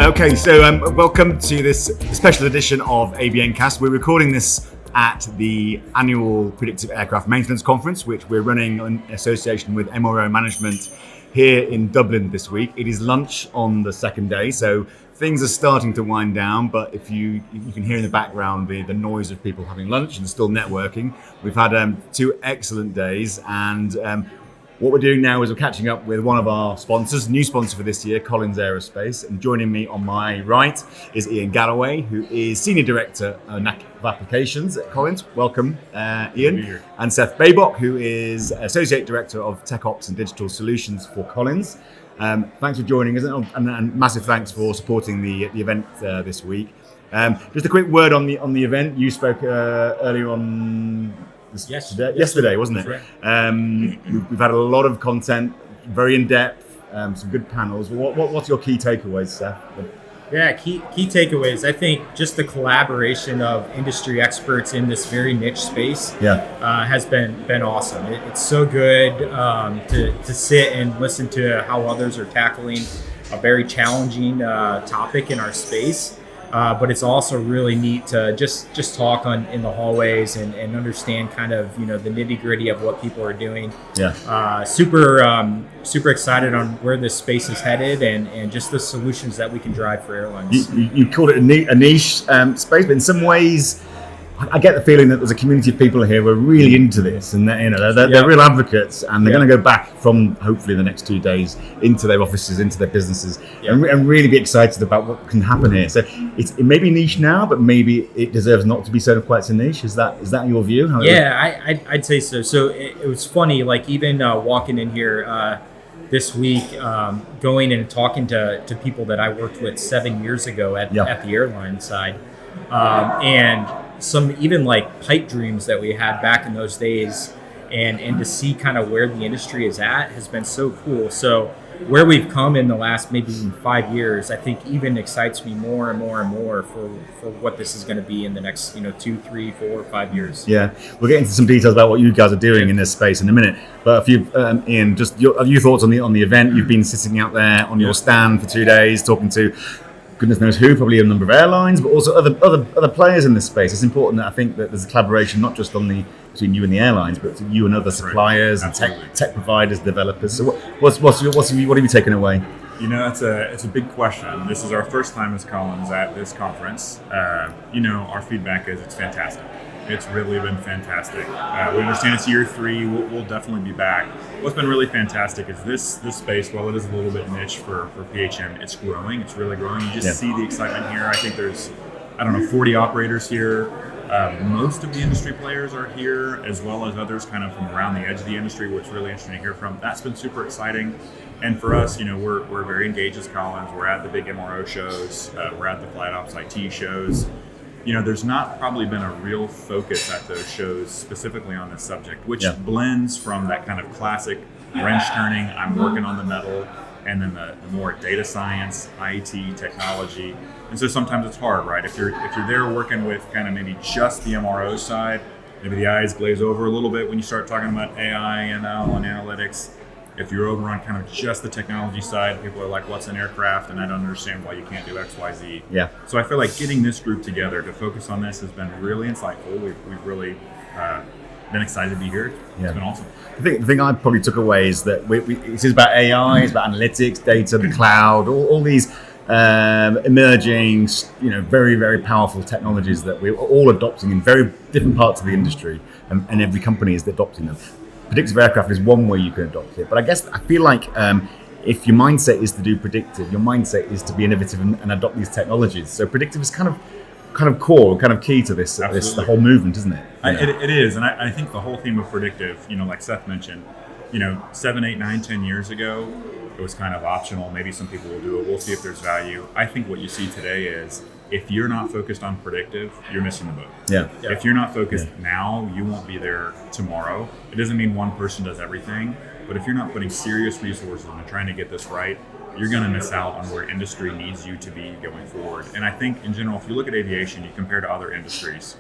Okay, so welcome to this special edition of ABN Cast. We're recording this at the annual Predictive Aircraft Maintenance Conference, which we're running in association with MRO Management here in Dublin this week. It is lunch on the second day, so things are starting to wind down, but if you can hear in the background the noise of people having lunch and still networking. We've had 2 excellent days, and what we're doing now is we're catching up with one of our sponsors, new sponsor for this year, Collins Aerospace. And joining me on my right is Ian Galloway, who is Senior Director of Applications at Collins. Welcome, Ian. And Seth Baybock, who is Associate Director of Tech Ops and Digital Solutions for Collins. Thanks for joining us, and massive thanks for supporting the event this week. Just a quick word on the event. You spoke earlier on yesterday, wasn't it? Right. We've had a lot of content, very in depth, some good panels. What's your key takeaways, Seth? Yeah, key takeaways. I think just the collaboration of industry experts in this very niche space has been awesome. It's so good to sit and listen to how others are tackling a very challenging topic in our space. But it's also really neat to just talk in the hallways and understand kind of, the nitty gritty of what people are doing. Yeah. Super excited on where this space is headed and just the solutions that we can drive for airlines. You called it a niche space, but in some ways, I get the feeling that there's a community of people here who are really into this, and they're real advocates, and they're going to go back from hopefully the next 2 days into their offices, into their businesses, and really be excited about what can happen here. So it may be niche now, but maybe it deserves not to be so quite so niche. Is that your view? I'd say so. So it was funny, like even walking in here this week, going and talking to people that I worked with 7 years ago at the airline side, and some even like pipe dreams that we had back in those days, and to see kind of where the industry is at has been so cool. So where we've come in the last maybe 5 years, I think even excites me more and more and more for what this is going to be in the next 2, 3, 4, 5 years. Yeah, we'll get into some details about what you guys are doing in this space in a minute. But if you, Ian, just your thoughts on the event. You've been sitting out there on your stand for 2 days talking to goodness knows who, probably a number of airlines, but also other players in this space. It's important that I think that there's a collaboration, not just between you and the airlines, but you and other suppliers and tech providers, developers. So what have you taken away? It's a big question. This is our first time as Collins at this conference. Our feedback is it's fantastic. It's really been fantastic. We understand it's year 3. We'll definitely be back. What's been really fantastic is this space, while it is a little bit niche for PHM, it's growing. It's really growing. You just see the excitement here. I think there's, 40 operators here. Most of the industry players are here, as well as others kind of from around the edge of the industry, which is really interesting to hear from. That's been super exciting. And for us, we're very engaged as Collins. We're at the big MRO shows. We're at the Flight Ops IT shows. There's not probably been a real focus at those shows specifically on this subject, which blends from that kind of classic wrench turning, I'm working on the metal, and then the more data science, IT, technology. And so sometimes it's hard, right? If you're there working with kind of maybe just the MRO side, maybe the eyes glaze over a little bit when you start talking about AI, ML, and analytics. If you're over on kind of just the technology side, people are like, what's an aircraft? And I don't understand why you can't do X, Y, Z. Yeah. So I feel like getting this group together to focus on this has been really insightful. We've really been excited to be here. It's been awesome. The thing I probably took away is that it is about AI, it's about analytics, data, the cloud, all these emerging, very, very powerful technologies that we're all adopting in very different parts of the industry, and every company is adopting them. Predictive aircraft is one way you can adopt it, but I feel like if your mindset is to do predictive, your mindset is to be innovative and adopt these technologies. So predictive is kind of core, kind of key to this the whole movement, isn't it? It is, and I think the whole theme of predictive, like Seth mentioned, 7, 8, 9, 10 years ago, it was kind of optional. Maybe some people will do it. We'll see if there's value. I think what you see today is if you're not focused on predictive, you're missing the boat. Yeah. If you're not focused now, you won't be there tomorrow. It doesn't mean one person does everything, but if you're not putting serious resources into trying to get this right, you're going to miss out on where industry needs you to be going forward. And I think in general, if you look at aviation, you compare to other industries,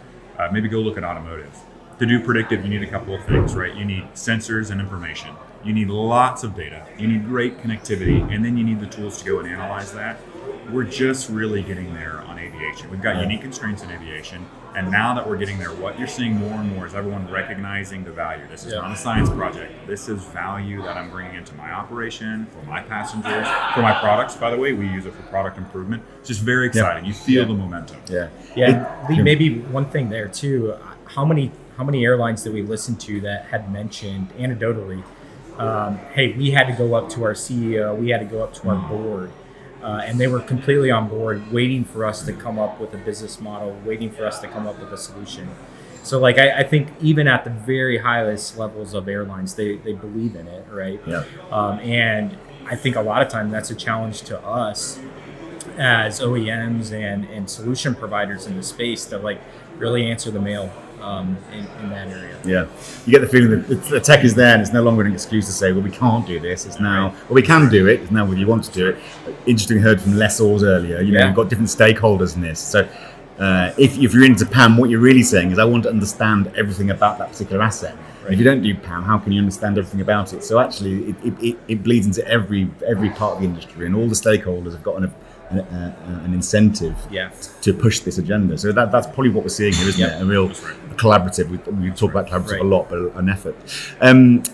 maybe go look at automotive. To do predictive, you need a couple of things, right? You need sensors and information. You need lots of data. You need great connectivity, and then you need the tools to go and analyze that. we're just really getting there on aviation. We've got unique constraints in aviation, and now that we're getting there, what you're seeing more and more is everyone recognizing the value. This is not a science project. This is value that I'm bringing into my operation, for my passengers, for my products. By the way, we use it for product improvement. It's just very exciting. You feel the momentum. Lee, maybe one thing there too. How many airlines did we listen to that had mentioned anecdotally, hey, we had to go up to our CEO, we had to go up to our board, and they were completely on board, waiting for us to come up with a business model, waiting for us to come up with a solution. So like I think even at the very highest levels of airlines, they believe in it, right? And I think a lot of time that's a challenge to us as OEMs and solution providers in the space to like really answer the mail in that area. Yeah, you get the feeling that the tech is there and it's no longer an excuse to say, well, we can't do this. It's now, well, we can do it. It's now whether you want to do it. Interesting, heard from lessors earlier. You know, you've got different stakeholders in this. So if you're into PAM, what you're really saying is I want to understand everything about that particular asset. Right. If you don't do PAM, how can you understand everything about it? So actually, it bleeds into every part of the industry, and all the stakeholders have got an incentive to push this agenda. So that's probably what we're seeing here, isn't it? A real collaborative. We talk about collaborative a lot, but an effort.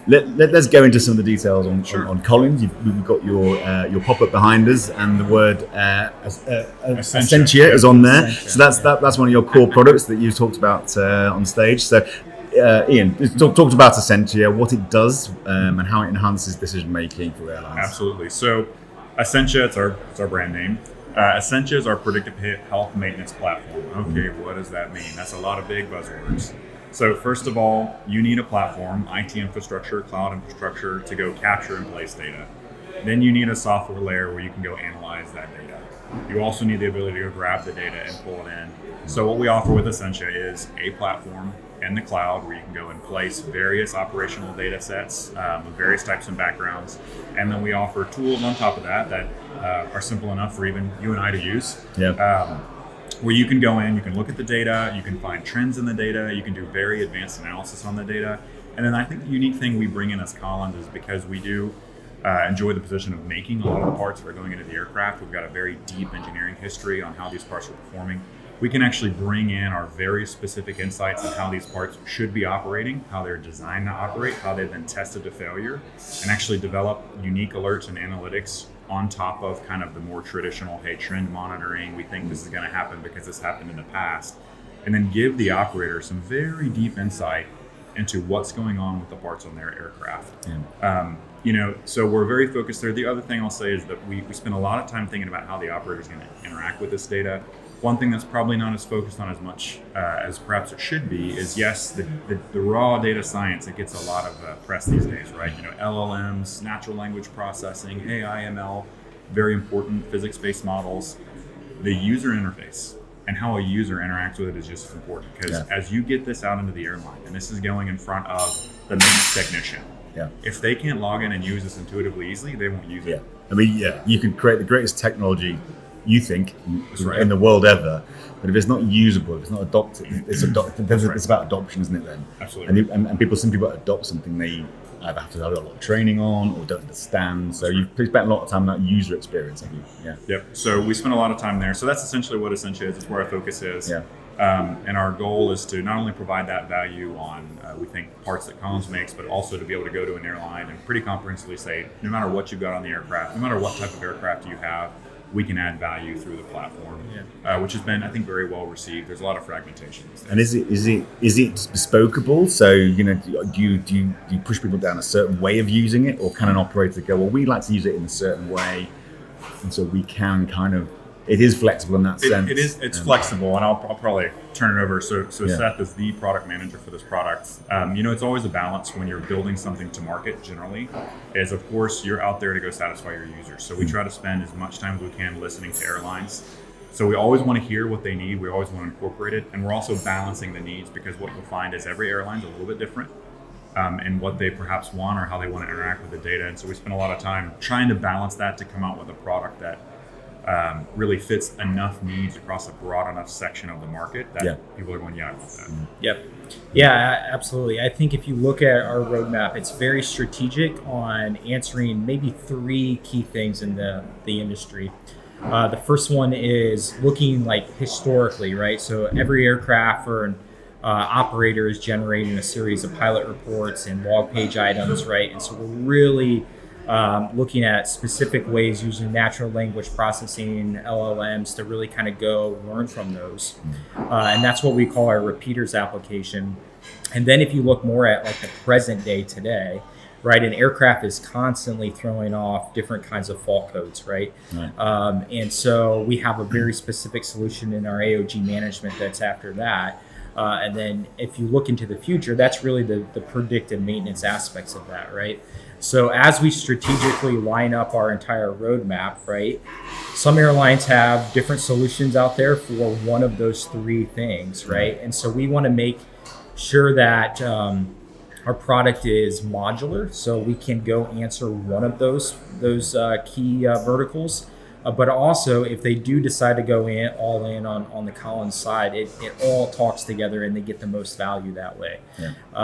Let's go into some of the details on Collins. We've got your pop-up behind us, and the word Essentia is on there. Essentia. So that's one of your core products that you talked about on stage. So Ian, talked about Essentia, what it does, and how it enhances decision making for airlines. Absolutely. So Essentia, it's our brand name. Essentia is our predictive health maintenance platform. Okay, what does that mean? That's a lot of big buzzwords. So first of all, you need a platform, IT infrastructure, cloud infrastructure, to go capture and place data. Then you need a software layer where you can go analyze that data. You also need the ability to go grab the data and pull it in. So what we offer with Essentia is a platform in the cloud where you can go and place various operational data sets with various types and backgrounds. And then we offer tools on top of that are simple enough for even you and I to use. Where you can go in, you can look at the data, you can find trends in the data, you can do very advanced analysis on the data. And then I think the unique thing we bring in as Collins is because we do enjoy the position of making a lot of the parts that are going into the aircraft. We've got a very deep engineering history on how these parts are performing. We can actually bring in our very specific insights on how these parts should be operating, how they're designed to operate, how they've been tested to failure, and actually develop unique alerts and analytics on top of kind of the more traditional, hey, trend monitoring, we think this is going to happen because this happened in the past, and then give the operator some very deep insight into what's going on with the parts on their aircraft. So we're very focused there. The other thing I'll say is that we spend a lot of time thinking about how the operator is going to interact with this data. One thing that's probably not as focused on as much as perhaps it should be is, yes, the raw data science. It gets a lot of press these days, right? LLMs, natural language processing, AI, ML, very important physics-based models. The user interface and how a user interacts with it is just as important, because as you get this out into the airline, and this is going in front of the maintenance technician, if they can't log in and use this intuitively easily, they won't use it. I mean, you can create the greatest technology you think in the world ever, but if it's not usable, if it's not adopted, it's about adoption, isn't it then? Absolutely. And people simply won't adopt something they either have to have a lot of training on or don't understand. So you've spent a lot of time on that user experience, have you? Yep. So we spend a lot of time there. So that's essentially what Essentia is. It's where our focus is. And our goal is to not only provide that value on, we think, parts that Collins makes, but also to be able to go to an airline and pretty comprehensively say, no matter what you've got on the aircraft, no matter what type of aircraft you have, we can add value through the platform, which has been, I think, very well received. There's a lot of fragmentation. And is it bespokeable? So do you push people down a certain way of using it, or can an operator go, well, we'd like to use it in a certain way, and so we can kind of. It is flexible in that sense. It is. It's flexible, and I'll probably turn it over. So Seth is the product manager for this product. It's always a balance when you're building something to market. Generally, is of course you're out there to go satisfy your users. So we try to spend as much time as we can listening to airlines. So we always want to hear what they need. We always want to incorporate it, and we're also balancing the needs, because what we'll find is every airline's a little bit different. And what they perhaps want or how they want to interact with the data. And so we spend a lot of time trying to balance that to come out with a product that really fits enough needs across a broad enough section of the market that people are going, I want that. Yep. Yeah, absolutely. I think if you look at our roadmap, it's very strategic on answering maybe three key things in the industry. The first one is looking like historically, right? So every aircraft or an operator is generating a series of pilot reports and log page items, right? And so we're really looking at specific ways using natural language processing, LLMs, to really kind of go learn from those. And that's what we call our repeaters application. And then if you look more at like the present day today, right, an aircraft is constantly throwing off different kinds of fault codes, right? And so we have a very specific solution in our AOG management that's after that. And then if you look into the future, that's really the predictive maintenance aspects of that, right? So as we strategically line up our entire roadmap, right, some airlines have different solutions out there for one of those three things, right? And so we want to make sure that our product is modular, so we can go answer one of those key verticals. But also, if they do decide to go all in on the Collins side, it all talks together and they get the most value that way.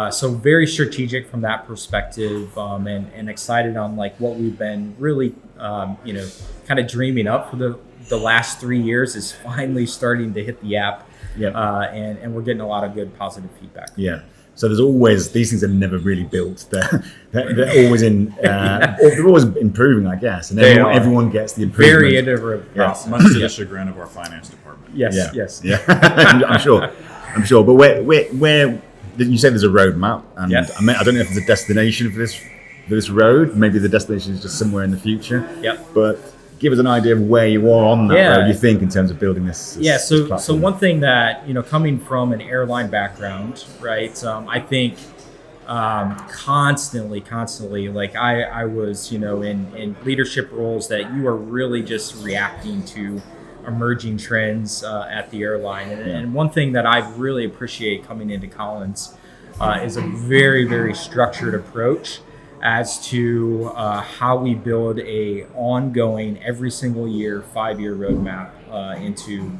So very strategic from that perspective, and excited on like what we've been really, kind of dreaming up for the last 3 years is finally starting to hit the app. And we're getting a lot of good positive feedback. So there's always, these things are never really built. They're always they're always improving, I guess. And everyone gets the improvement. Very iterative process. Much to the chagrin of our finance department. Yes. I'm sure. But where you say there's a roadmap, and I don't know if there's a destination for this road. Maybe the destination is just somewhere in the future. But give us an idea of where you are on that road, you think, in terms of building this so one thing that, coming from an airline background, right, I think constantly, like I was, in leadership roles that you are really just reacting to emerging trends at the airline. And one thing that I really appreciate coming into Collins is a very, very structured approach as to how we build a ongoing, every single year, 5-year roadmap into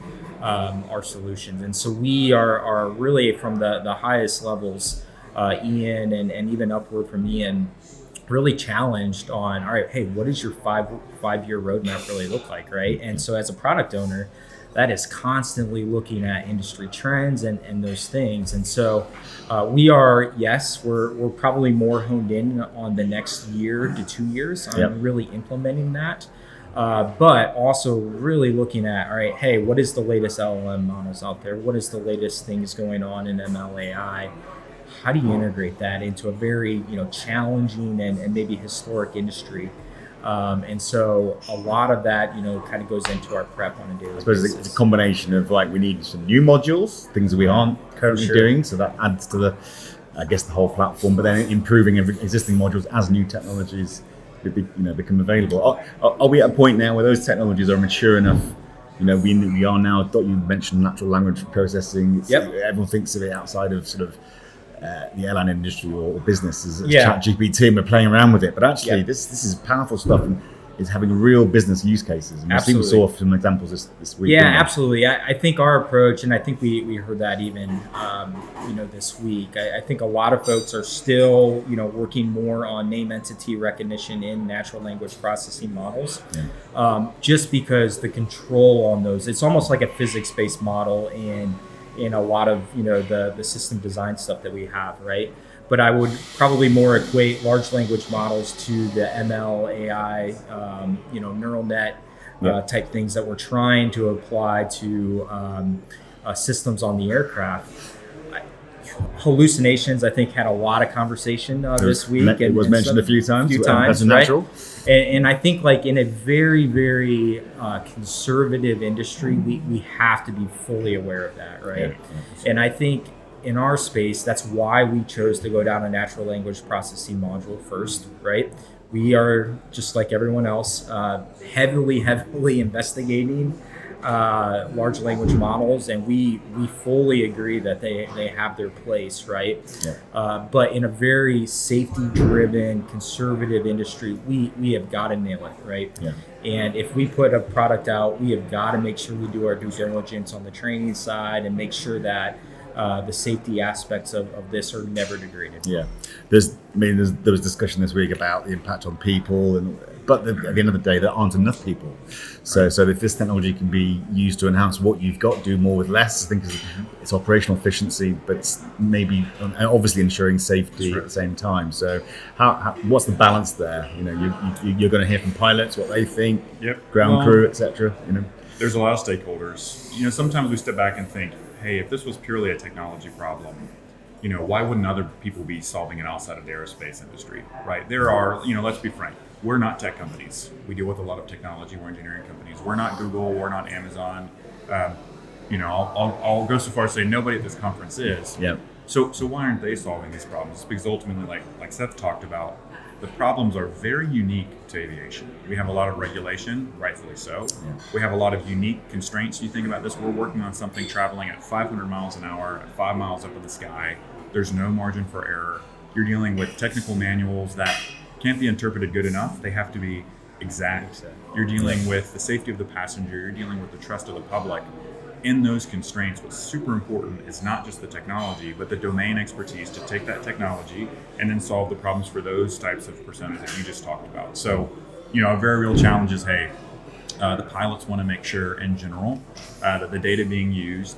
our solutions. And so we are really from the highest levels, Ian and even upward from Ian, really challenged on, all right, hey, what does your five-year roadmap really look like, right? And so as a product owner, that is constantly looking at industry trends and those things. And so we're probably more honed in on the next year to 2 years on really implementing that. But also really looking at, all right, hey, what is the latest LLM models out there? What is the latest things going on in ML/AI? How do you integrate that into a very, challenging and maybe historic industry? And so a lot of that, kind of goes into our prep on a daily basis. I suppose it's a combination of like, we need some new modules, things that we aren't currently doing. So that adds to the whole platform, but then improving existing modules as new technologies become available. Are we at a point now where those technologies are mature enough? We are now, you mentioned natural language processing. Everyone thinks of it outside of sort of the airline industry or business as ChatGPT, and we're playing around with it. But actually, this is powerful stuff and is having real business use cases. And we saw some examples this week. Yeah, absolutely. I think our approach, and I think we heard that even this week. I think a lot of folks are still working more on name entity recognition in natural language processing models, just because the control on those, it's almost like a physics-based model in a lot of the system design stuff that we have, right? But I would probably more equate large language models to the ML, AI, neural net type things that we're trying to apply to systems on the aircraft. Hallucinations, I think, had a lot of conversation this week. It was mentioned a few times. That's right? natural. And I think, like, in a very, very conservative industry, we have to be fully aware of that, right? And I think in our space, that's why we chose to go down a natural language processing module first, right? We are, just like everyone else, heavily investigating large language models, and we fully agree that they have their place, right? But in a very safety-driven, conservative industry, we have got to nail it, right? And if we put a product out, we have got to make sure we do our due diligence on the training side and make sure that the safety aspects of this are never degraded. There was discussion this week about the impact on people and But at the end of the day, there aren't enough people. So if this technology can be used to enhance what you've got, do more with less, I think it's operational efficiency, but it's maybe obviously ensuring safety at the same time. So what's the balance there? You're going to hear from pilots what they think, ground crew, etc. There's a lot of stakeholders. Sometimes we step back and think, hey, if this was purely a technology problem, why wouldn't other people be solving it outside of the aerospace industry, right? There are, let's be frank, we're not tech companies. We deal with a lot of technology. We're engineering companies. We're not Google. We're not Amazon. I'll go so far as to say nobody at this conference is. Yeah. So why aren't they solving these problems? Because ultimately, like Seth talked about, the problems are very unique to aviation. We have a lot of regulation, rightfully so. Yeah. We have a lot of unique constraints. You think about this, we're working on something traveling at 500 miles an hour, at 5 miles up in the sky. There's no margin for error. You're dealing with technical manuals that can't be interpreted good enough. They have to be exact. You're dealing with the safety of the passenger. You're dealing with the trust of the public. In those constraints, what's super important is not just the technology, but the domain expertise to take that technology and then solve the problems for those types of personas that you just talked about. So, a very real challenge is, hey, the pilots want to make sure in general that the data being used,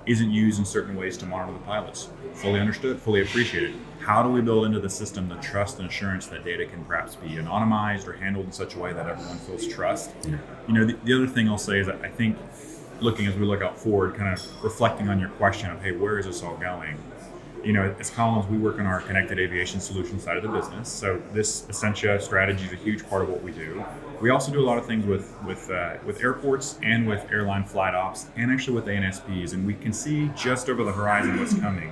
isn't used in certain ways to monitor the pilots. Fully understood, fully appreciated. How do we build into the system the trust and assurance that data can perhaps be anonymized or handled in such a way that everyone feels trust? Yeah. The other thing I'll say is that I think looking as we look out forward, kind of reflecting on your question of, hey, where is this all going? As Collins, we work on our connected aviation solution side of the business. So this Essentia strategy is a huge part of what we do. We also do a lot of things with airports and with airline flight ops and actually with ANSPs. And we can see just over the horizon what's coming.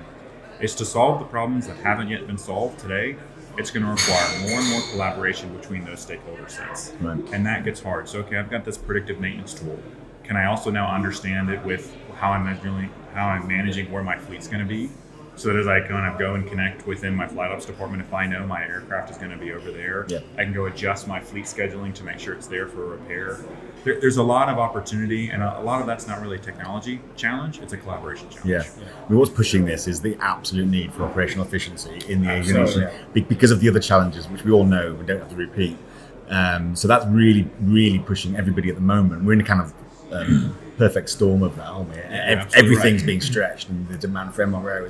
It's to solve the problems that haven't yet been solved today. It's going to require more and more collaboration between those stakeholder sets. Right. And that gets hard. So, okay, I've got this predictive maintenance tool. Can I also now understand it with how I'm managing where my fleet's going to be? So that as I kind of go and connect within my flight ops department, if I know my aircraft is going to be over there, I can go adjust my fleet scheduling to make sure it's there for repair. There's a lot of opportunity, and a lot of that's not really a technology challenge, it's a collaboration challenge. Yeah. What's pushing this is the absolute need for operational efficiency in the aviation because of the other challenges, which we all know we don't have to repeat. So that's really, really pushing everybody at the moment. We're in a kind of perfect storm of that, aren't we? Everything's being stretched, and the demand for MRO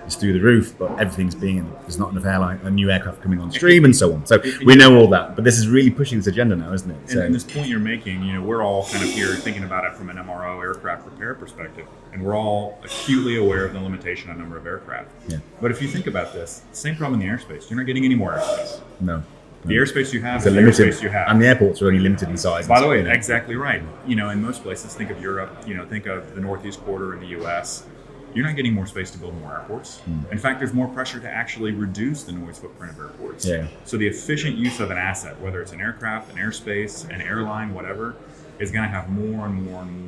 is through the roof. But there's not enough new aircraft coming on stream, and so on. So we know all that, but this is really pushing this agenda now, isn't it? And this point you're making, we're all kind of here thinking about it from an MRO aircraft repair perspective, and we're all acutely aware of the limitation on number of aircraft. Yeah. But if you think about this, same problem in the airspace. You're not getting any more airspace. No. The airspace you have is the airspace you have. And the airports are only limited in size. By the way, exactly right. In most places, think of Europe, think of the Northeast quarter in the US, you're not getting more space to build more airports. In fact, there's more pressure to actually reduce the noise footprint of airports. Yeah. So the efficient use of an asset, whether it's an aircraft, an airspace, an airline, whatever, is going to have more and more and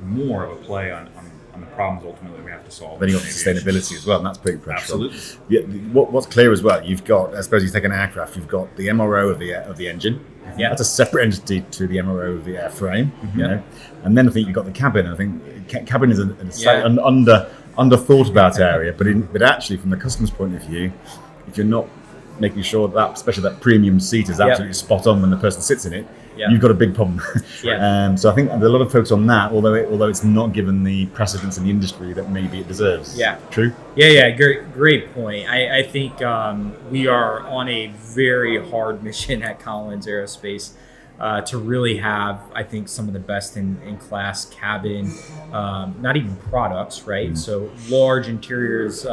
more of a play on the problems ultimately we have to solve. Then you've got sustainability as well, and that's pretty pressure. Absolutely. Yeah, what's clear as well, you've got, I suppose you take an aircraft, you've got the MRO of the engine. Yeah. That's a separate entity to the MRO of the airframe. Mm-hmm. And then I think you've got the cabin. I think cabin is a slightly under thought about area, but actually from the customer's point of view, if you're not making sure that, especially that premium seat is absolutely spot on when the person sits in it, you've got a big problem. So I think there's a lot of focus on that, although it's not given the precedence in the industry that maybe it deserves. Yeah. True? Yeah, great point. I think we are on a very hard mission at Collins Aerospace to really have, I think, some of the best in class cabin, not even products, right? Mm-hmm. So large interiors,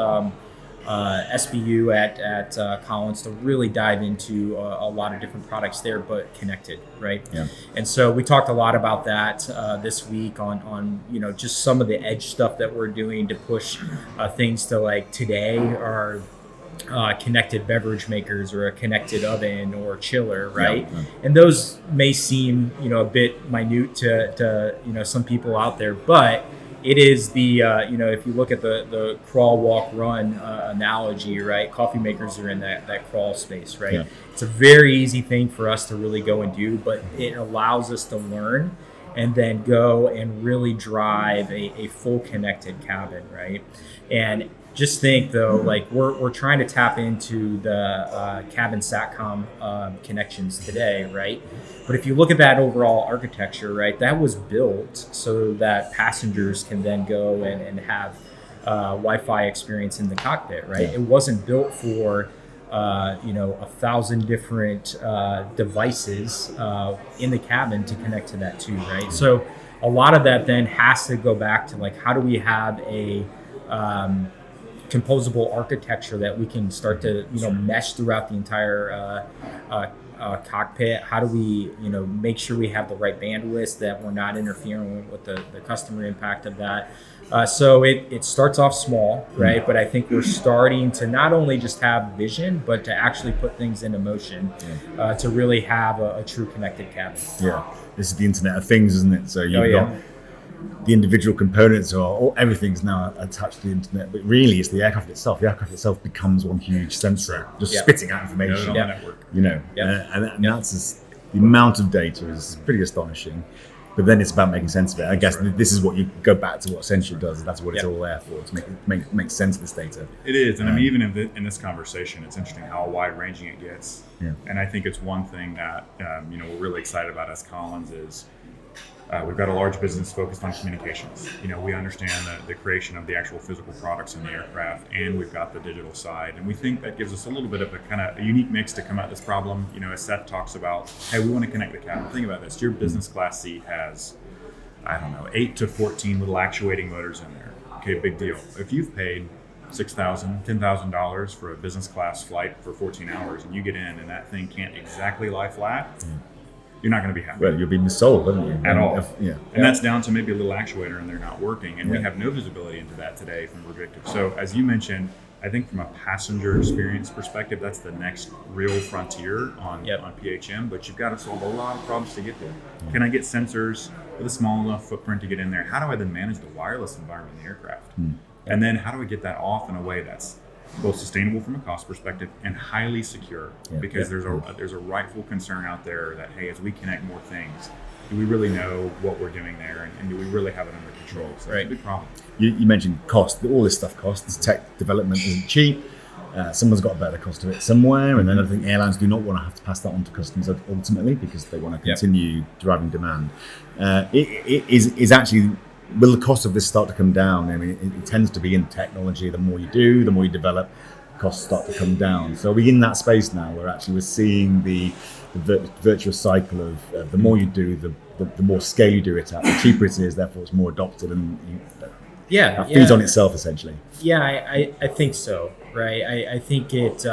SBU at Collins to really dive into a lot of different products there, but connected, right? Yeah. And so we talked a lot about that this week on just some of the edge stuff that we're doing to push things to, like, today are connected beverage makers or a connected oven or chiller, right? Yeah. And those may seem a bit minute to some people out there, but it is the, if you look at the crawl, walk, run analogy, right? Coffee makers are in that crawl space, right? Yeah. It's a very easy thing for us to really go and do, but it allows us to learn and then go and really drive a full connected cabin, right? And just think though, like we're trying to tap into the cabin satcom connections today, right? But if you look at that overall architecture, right, that was built so that passengers can then go and have Wi-Fi experience in the cockpit, right? It wasn't built for 1,000 different devices in the cabin to connect to that too, right? So a lot of that then has to go back to like, how do we have a composable architecture that we can start to mesh throughout the entire cockpit? How do we make sure we have the right bandwidth, that we're not interfering with the customer impact of that? So it starts off small, right? But I think we're starting to not only just have vision, but to actually put things into motion to really have a true connected cabin. Yeah, this is the Internet of Things, isn't it? So you've got the individual components, or everything's now attached to the internet, but really it's the aircraft itself. The aircraft itself becomes one huge sensor, just spitting out information. On the network. And that's just, the amount of data is pretty astonishing. But then it's about making sense of it. I guess this is what you go back to, what Accenture does. That's what it's all there for, to make sense of this data. It is, and I mean, even in this conversation, it's interesting how wide-ranging it gets. Yeah. And I think it's one thing that we're really excited about as Collins is. We've got a large business focused on communications. We understand the creation of the actual physical products in the aircraft, and we've got the digital side. And we think that gives us a little bit of a kind of a unique mix to come at this problem. As Seth talks about, hey, we want to connect the cabin. Think about this. Your business class seat has, 8 to 14 little actuating motors in there. Okay, big deal. If you've paid $6,000, $10,000 for a business class flight for 14 hours, and you get in and that thing can't exactly lie flat, you're not going to be happy. Well, you'll be missold, wouldn't you? At all. And that's down to maybe a little actuator and they're not working. And we have no visibility into that today from Predictive. So as you mentioned, I think from a passenger experience perspective, that's the next real frontier on PHM, but you've got to solve a lot of problems to get there. Can I get sensors with a small enough footprint to get in there? How do I then manage the wireless environment in the aircraft? And then how do I get that off in a way that's both sustainable from a cost perspective and highly secure? Because there's a rightful concern out there that, hey, as we connect more things, do we really know what we're doing there, and do we really have it under control? So it's a big problem. You mentioned cost. All this stuff costs. Tech development isn't cheap. Someone's got to bear the cost of it somewhere, and then I think airlines do not want to have to pass that on to customers ultimately, because they want to continue driving demand. It is actually, will the cost of this start to come down? I mean, it tends to be in technology. The more you do, the more you develop, costs start to come down. So we're in that space now where actually we're seeing the virtuous cycle of the more you do, the more scale you do it at, the cheaper it is, therefore it's more adopted, and that feeds on itself essentially. Yeah, I think so, right? I think it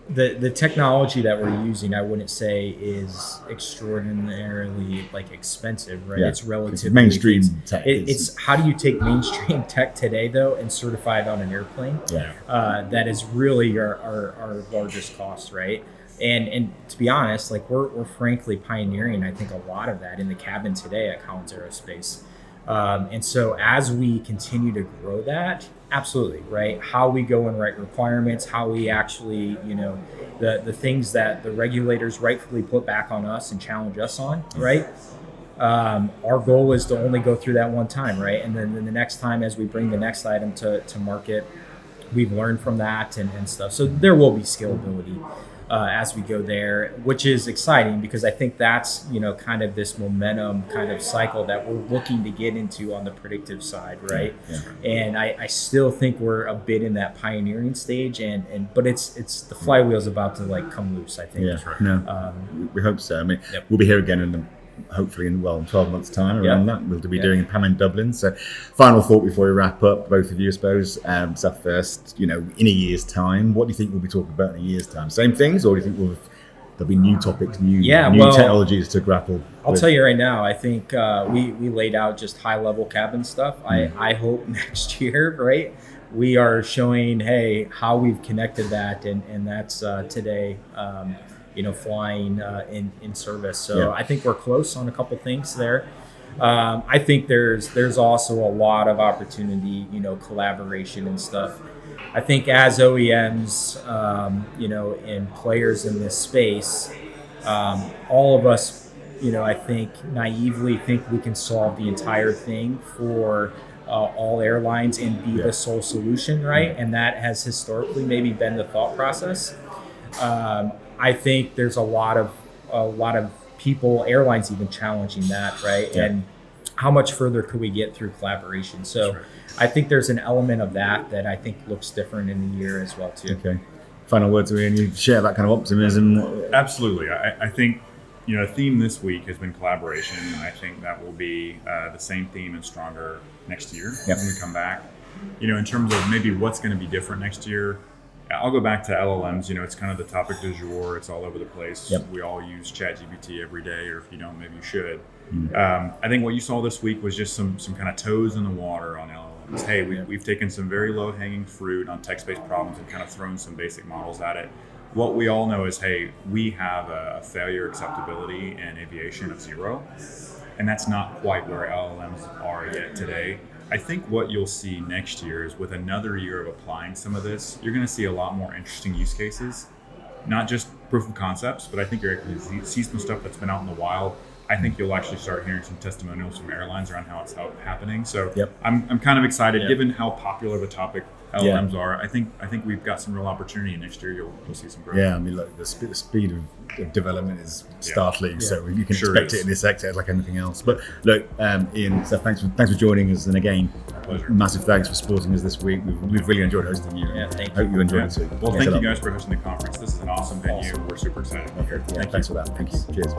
the technology that we're using, I wouldn't say is extraordinarily expensive, right? It's relatively mainstream tech. It's how do you take mainstream tech today though and certify it on an airplane? That is really our largest cost, right? And to be honest, we're frankly pioneering, I think, a lot of that in the cabin today at Collins Aerospace. And so as we continue to grow that, absolutely, right? How we go and write requirements, how we actually, the things that the regulators rightfully put back on us and challenge us on, right? Our goal is to only go through that one time, right? And then the next time, as we bring the next item to market, we've learned from that and stuff. So there will be scalability as we go there, which is exciting because I think that's, kind of this momentum kind of cycle that we're looking to get into on the predictive side, right? And I still think we're a bit in that pioneering stage, but it's the flywheel's about to come loose, I think. We hope so. I mean, we'll be here again hopefully in 12 months' time around that. We'll be doing PAM in Dublin. So final thought before we wrap up, both of you, I suppose. Seth first, in a year's time, what do you think we'll be talking about in a year's time? Same things, or do you think there'll be new topics, new technologies to grapple with? I'll tell you right now, I think we laid out just high-level cabin stuff. I hope next year, right, we are showing, hey, how we've connected that, and that's today, flying in service. So I think we're close on a couple things there. I think there's also a lot of opportunity, collaboration and stuff. I think as OEMs, and players in this space, all of us, I think naively think we can solve the entire thing for all airlines and be the sole solution, right? And that has historically maybe been the thought process. I think there's a lot of people, airlines even challenging that, right? Yeah. And how much further could we get through collaboration? So I think there's an element of that I think looks different in the year as well too. Okay. Final words, and you share that kind of optimism. Absolutely. I think, a theme this week has been collaboration. I think that will be the same theme and stronger next year when we come back. In terms of maybe what's going to be different next year, I'll go back to LLMs. It's kind of the topic du jour. It's all over the place. Yep. We all use ChatGPT every day, or if you don't, maybe you should. I think what you saw this week was just some kind of toes in the water on LLMs. Hey, we've taken some very low-hanging fruit on text-based problems and kind of thrown some basic models at it. What we all know is, hey, we have a failure acceptability in aviation of 0, and that's not quite where LLMs are yet today. I think what you'll see next year is, with another year of applying some of this, you're going to see a lot more interesting use cases, not just proof of concepts, but I think you're going to see some stuff that's been out in the wild. I think you'll actually start hearing some testimonials from airlines around how it's happening. So I'm kind of excited, given how popular the topic LLMs are. I think we've got some real opportunity next year. You'll see some growth. Yeah, I mean, look, the speed of development is startling. So you can expect it in this sector like anything else. But look, Ian, so thanks for joining us, and again, massive thanks for supporting us this week. We've really enjoyed hosting you. Yeah, thank you. Hope you enjoyed it too. Well, thank you guys for hosting the conference. This is an awesome venue. We're super excited to be here. Thanks for that. Thank you. Cheers.